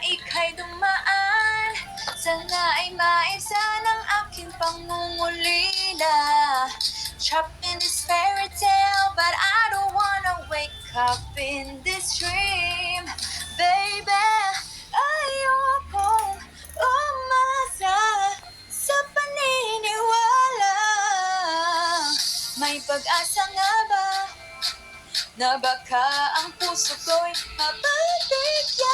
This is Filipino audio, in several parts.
ika'y dumaan. Sana ay maisa ng aking pangungulila. Trapped in this fairy tale, but I don't wanna wake up in this dream. Baby, ayokong umasa sa paniniwala. May pag-asa nga ba na baka ang puso ko'y mabibigyan?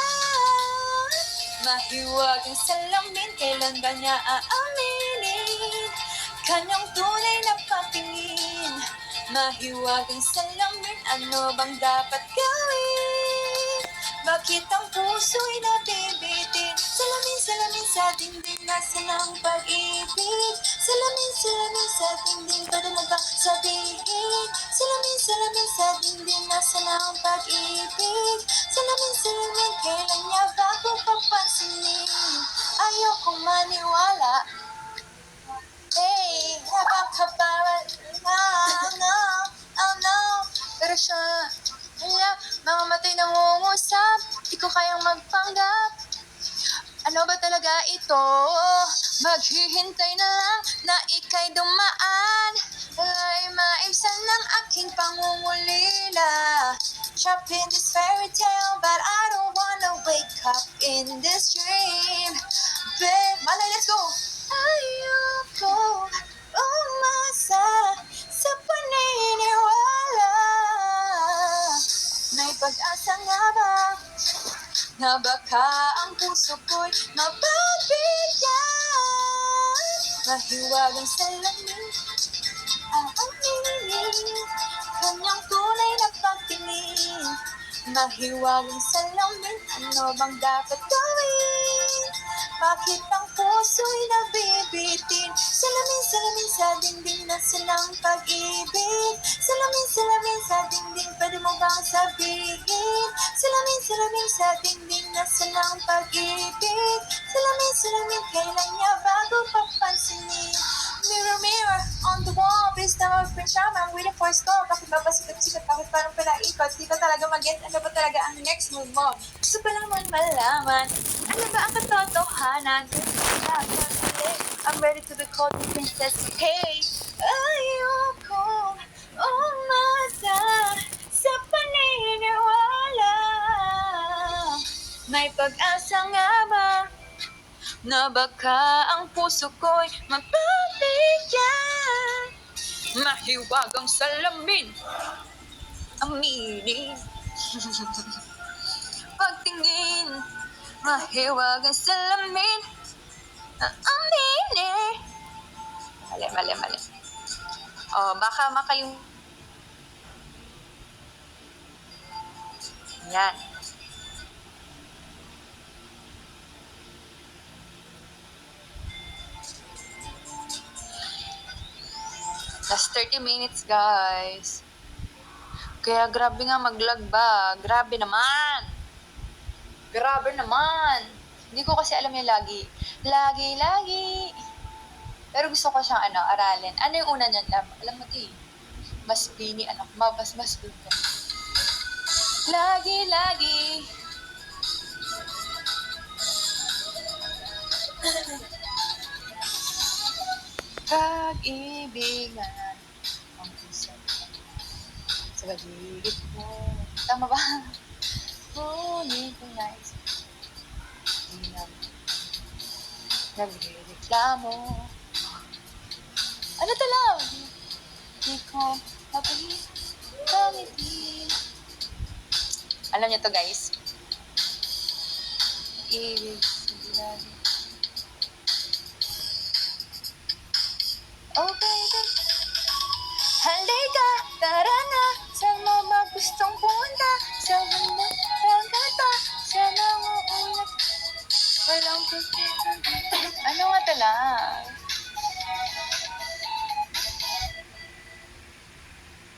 Mahiwag ang salamin, kailan ba niya aaminin kanyang tunay na patingin? Mahiwag ang salamin, ano bang dapat gawin? Bakit ang puso'y nabibitin? Salamin, salamin sa dingding, nasaan ang pag-ibig? Salamin, salamin sa dingding, pwede mo bang sabihin? Salamin, salamin sa dingding, nasaan ang pag-ibig? Salamin, salamin, kailan niya bago papansinin? Ayokong maniwala. Hey, nakakabawa na, no, oh no. Pero siya, mamamatay nangungusap, di ko kayang magpanggap. Ano ba talaga ito? Maghihintay na lang na ika'y dumaan. Ay maibsan ng aking pangungulila. Trapped in this fairy tale, but I don't wanna wake up in this dream. Babe, Malay, let's go! Ayoko umasa sa paniniwala. May pag-asa nga ba na baka ang puso ko'y mababigyan? Mahiwag ang salamin, ang aminin kanyang tunay na pagtingin. Mahiwag ang salamin, ano bang dapat gawin? Bakit ang puso'y nabibitin? Salamin, salamin sa dingding, nasaan ang pag-ibig? Salamin, salamin sa dingding, pwede mo bang sabihin? Salamin, salamin sa dingding, nasaan ang pag-ibig? Salamin, salamin, kailan niya bago papansinin? Mirror, mirror, on the wall, please tell me which I'm waiting for a stop. Bakit ba sikat-sikat? Bakit parang palaikot? Di ka talaga mag-get, ano ba talaga ang next move mo? Gusto pa naman malaman, ano ba ang katotohanan? I'm ready to be called the princess. Hey, ayoko umasa sa paniniwala. May pag-asa nga ba na baka ang puso ko'y mabibigyan? Mahiwag ang salamin, aminin pagtingin. Mahiwag ang salamin, aminin. Mali. Oh, baka makayong... Yan. Last 30 minutes, guys. Kaya grabe nga mag-lag ba? Grabe naman. Hindi ko kasi alam yung lagi. Pero gusto ko siyang aralin. Ano yung una niyan? Alam mo ito eh. Masbini, Masbini. Lagi. Pag-ibigan ang puso sa paligid mo. Tama ba? Ngunit kung nais hindi na nagre-reklamo. Ano to lang? Di ko mapagpangiti. Alam niyo to, guys. Ibig sabihin. Oh baby, halika, tara na. Saan mo ba gustong pumunta? Sa banda, ragata, sa nanguulat. Walang pusitan. Ano nga tala?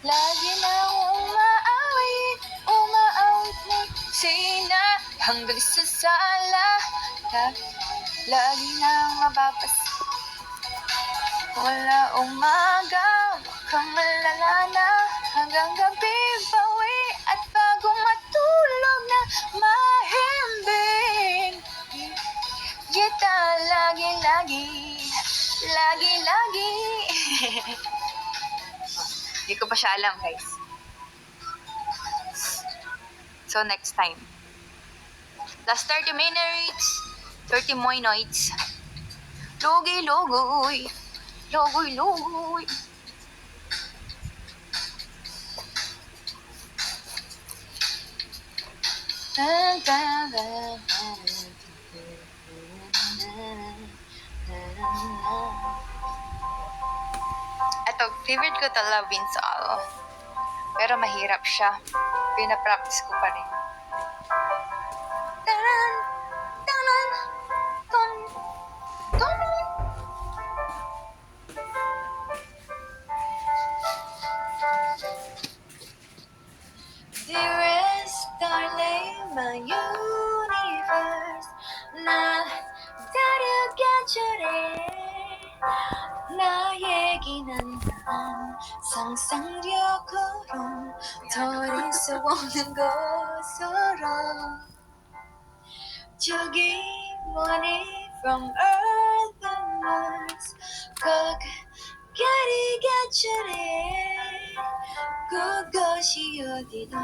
Lagi na umaawit na sina hanggang sa sala. Lagi nang mabapas. Wala umaga, kang malala na hanggang gabi bawi at bago matulog na mahimbing. lagi, lagi, lagi. Hindi ko pa siya alam, guys. So, next time. Last 30 minutes. 30 minutes. Logi, logoy. Logoy, logoy. Ito, favorite ko to, Love Wins All. Pero mahirap siya. Pinapractice ko pa rin. Taran! Taran! Ton! Ton! Dearest darling, my universe 나 다르게 나에겐 난 상상력으로 더릴 수 없는 곳으로 저기 멀리 from earth and Mars 꼭 별이 곁들에 그것이 어디든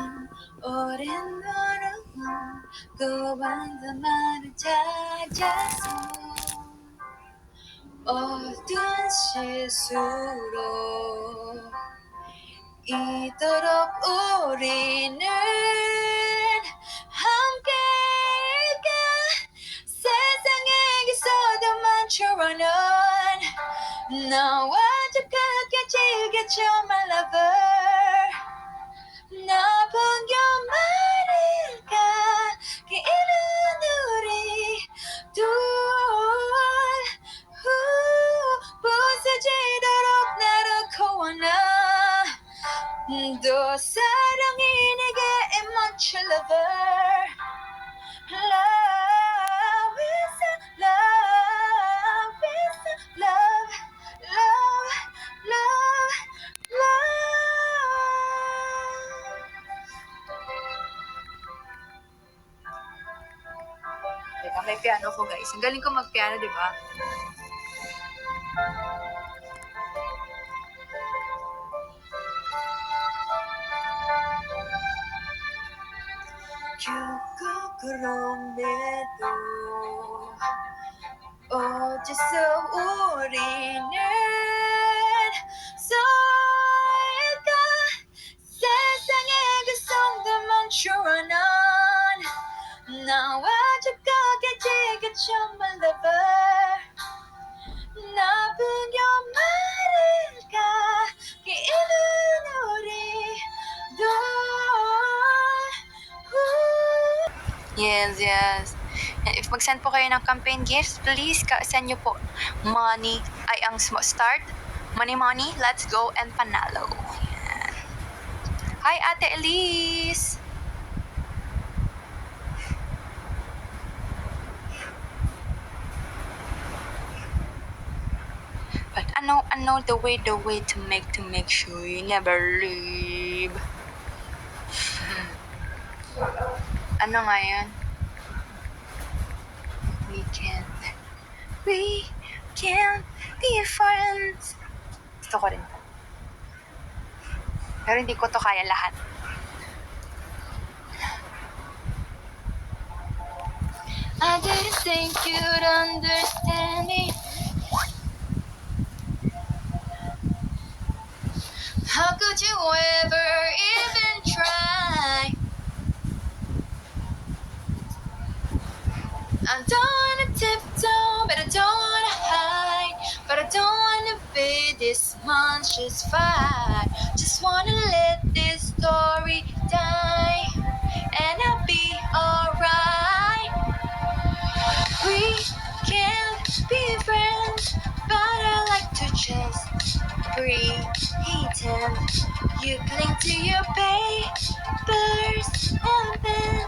오랜 걸음으로 그 완전만을 찾아서 어두운 실수로 이토록 우리는 함께일까 세상에게서도 많지만은 너와 저 끝까지 지겠죠 my lover 나쁜 말일까 길은 우리 둘 부서지도록 나를 고원하 또 사랑이 내게 much lover love is love is love love love love Teka, may piano ko guys. Ang galing ko mag-piano, di ba? 그럼에도 어째서 우리는 서일까 세상에 그 정도만 좋아하는 나와 저 끝까지 지겠죠 my lover 나쁜 말일까 길은 우리 둘 Yes, yes. If mag-send po kayo ng campaign gifts, please send nyo po money ay ang start. Money, money, let's go and panalo. Yan. Hi, Ate Elise! But I know the way to make sure you never leave. Ano nga yun? We can't be friends. Gusto ko rin. Pero hindi ko to kaya lahat. I didn't think you'd understand me. How could you ever even try? I don't wanna tiptoe, but I don't wanna hide. But I don't wanna be this monstrous fight. Just wanna let this story die, and I'll be alright. We can't be friends, but I like to just pretend. You cling to your papers and then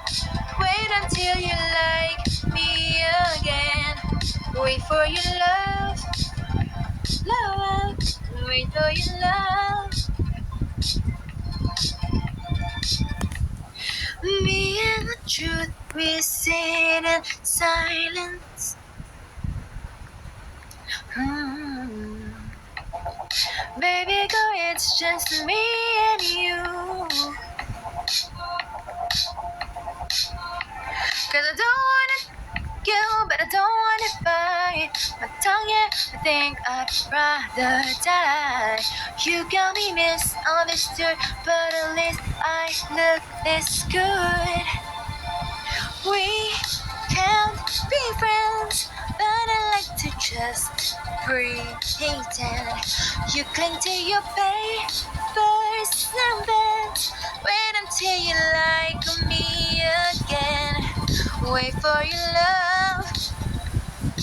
wait until you like me again. Wait for your love, love, wait for your love. Me and the truth, we sit in silence. Baby girl, it's just me and you. Cause I don't wanna you, but I don't wanna fight my tongue, yeah, I think I'd rather die. You got me misunderstood, but at least I look this good. We can't be friends, but I like to just pretend. You cling to your papers and beds. Wait until you like me again. Wait for your love,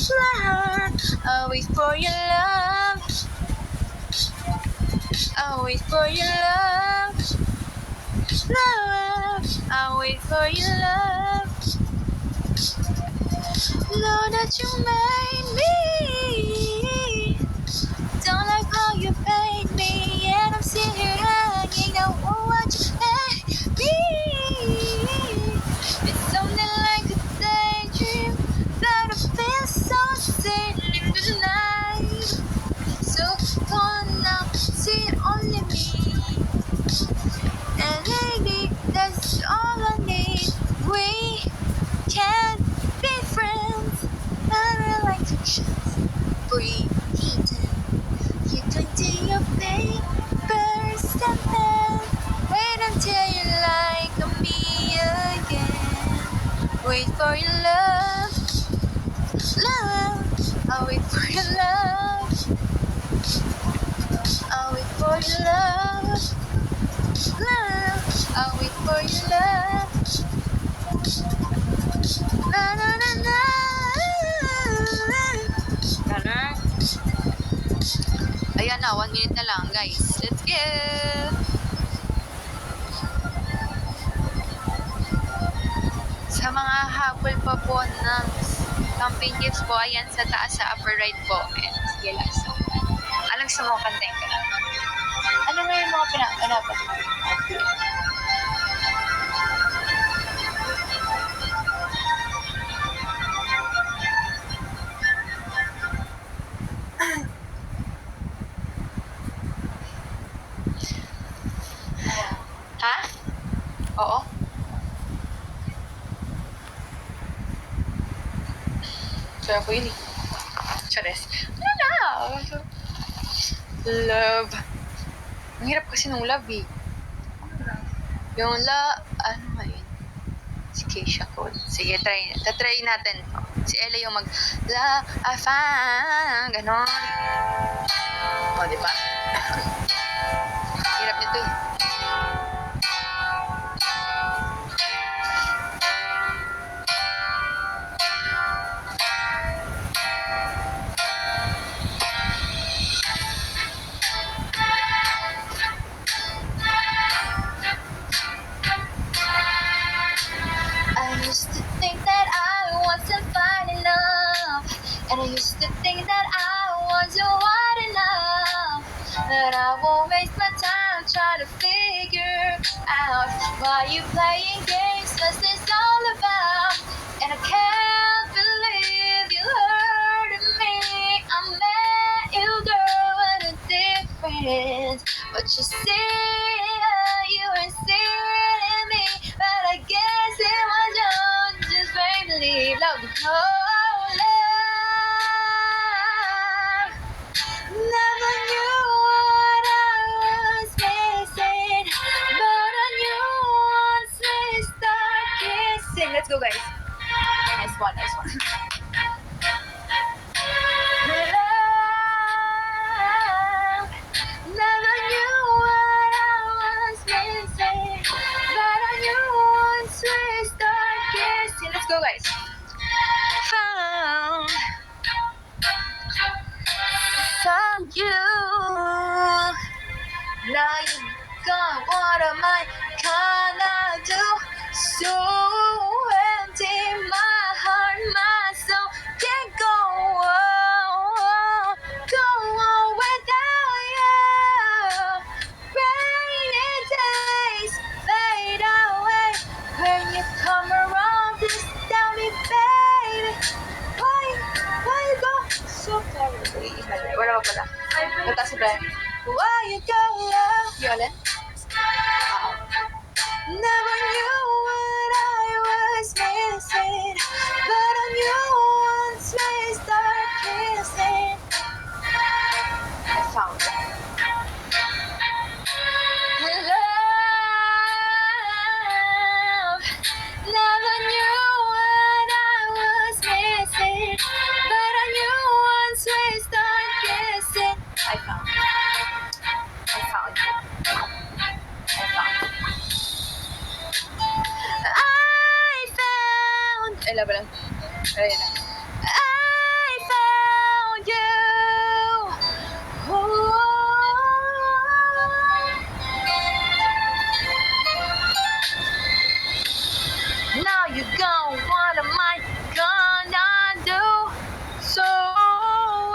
love. I'll wait for your love. I'll wait for your love, love. I'll wait for your love. Know that you made me. Don't like how you paid me, and I'm still here hanging out on what you made me. It's something like a daydream that I feel so silly in the night. So gone now, see only me. And maybe that's all I need. We can't be friends, but I like to just breathe. You cling to your papers and then wait until you like me again. Wait for your love, love. I'll wait for your love. I'll wait for your love, love. I'll wait for your love. Na na na na. Ganun. Ayan na, 1 minute na lang, guys. Let's go! Sa mga habol pa po ng campaign gifts po, ayan sa taas sa upper right po. Ayan, sige lang. So, anong gusto mo kantayin ka na? Ano nga yung mga pinapanapan? Ha? Oo? Sarap po yun eh. Chares. Ano na? Love. Ang hirap kasi nung love eh. Yung ano nga yun? Si Keisha Cole. Sige, tatry natin to. Si Ella yung ganon. O, diba? Hirap nito eh. I used to think that I wasn't fine enough, and I used to think that I wasn't wide enough, that I won't waste my time trying to figure out why you playing games, what's this all about, and I can't believe you hurted me. I met you, girl, what a difference, but you see, you ain't seeing me, but I guess it was just make believe. Love, oh, love. Never knew what I was missing, but I knew once we start kissing. Let's go, guys. Nice one, nice one. Love. Never knew what I was missing, but I knew once we start kissing. Let's go, guys. Found you. Now you gone. What am I gonna do? So empty, my heart, my soul can't go on without you. Rainy days fade away when you come around. Just tell me, baby, why you go so far away? pala. Nata si Brian. Why you go love? Yun ulit? Never knew what I was missing, but I knew once we start kissing. I found it. Love, never knew what I was missing, but I knew once we start kissing. I found it. I found it. I found it. I found. Ay, laban lang. Ayun na. I found you. Oh. Now you gone. What am I gonna do? So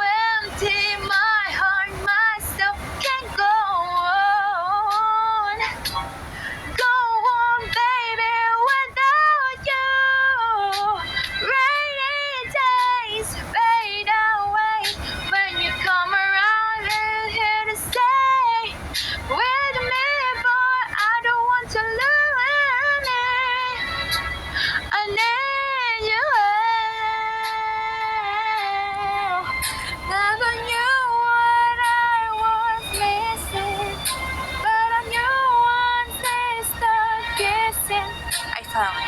empty, my heart, myself can't go on. Go on, baby, without you. Rainy days fade away when you come around and here to stay with me, boy. I don't want to lose me. I need you. Never knew what I was missing, but I knew once they start kissing. I found.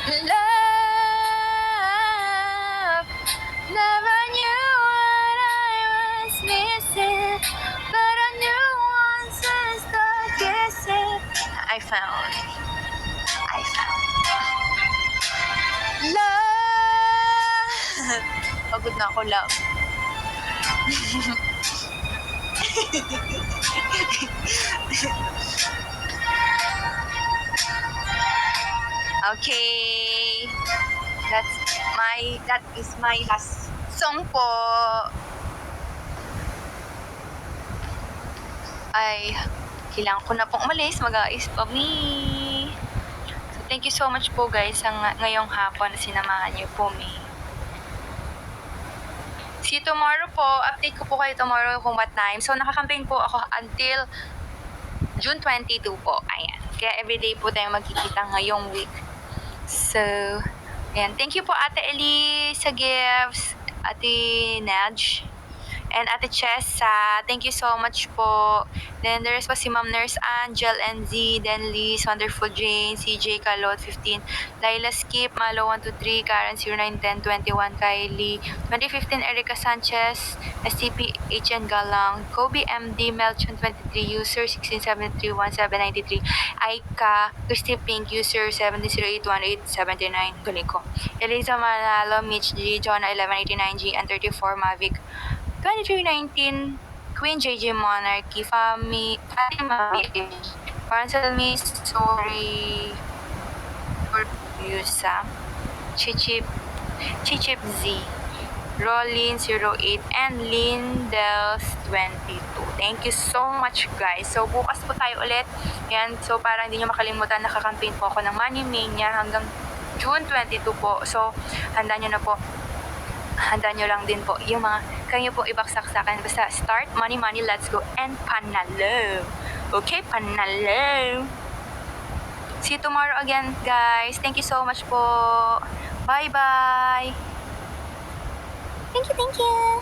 Love, never knew what I was missing, but I knew once they start kissing. I found. I found. Love. Pagod na ako, love. Okay. That is my last song po. Ay, kailangan ko na pong umalis. Mag-aayos pa me. So, thank you so much po guys sa ngayong hapon na sinamahan niyo po me. See you tomorrow po. Update ko po kayo tomorrow kung what time. So, nakakampaign po ako until June 22 po. Ayan. Kaya everyday po tayo magkikita ngayong week. So, ayan. Thank you po Ate Eli sa gifts. Ate Nadj. And Ate Chessa, thank you so much po. Then there is pa si Ma'am Nurse Angel, NZ, then Liz, Wonderful Jane, CJ Kalot, 15, Laila Skip, Malo 123, Karen 0910, 21, Kylie, 2015, Erica Sanchez, STP, HN Galang, Kobe MD, Melchon 23, user 16731, 793, Aika, Christy Pink, user 70081879, galing ko. Eliza Manalo, Mitch G, Jonah 1189G, and 34, Mavic, 2319, Queen JJ Monarchy, Fatima Marcel Miss, Sorry, Yusa, Chichip Z, Rollin 08, and Lindels 22. Thank you so much guys. So bukas po tayo ulit. Yan, so para hindi nyo makalimutan, nakakampaign po ako ng Money Mania hanggang June 22 po. So handa nyo na po. Handa nyo lang din po yung mga kayo po ibaksak sa akin. Basta start, money, let's go, and panalo. Okay, panalo. See you tomorrow again, guys. Thank you so much po. Bye-bye. Thank you.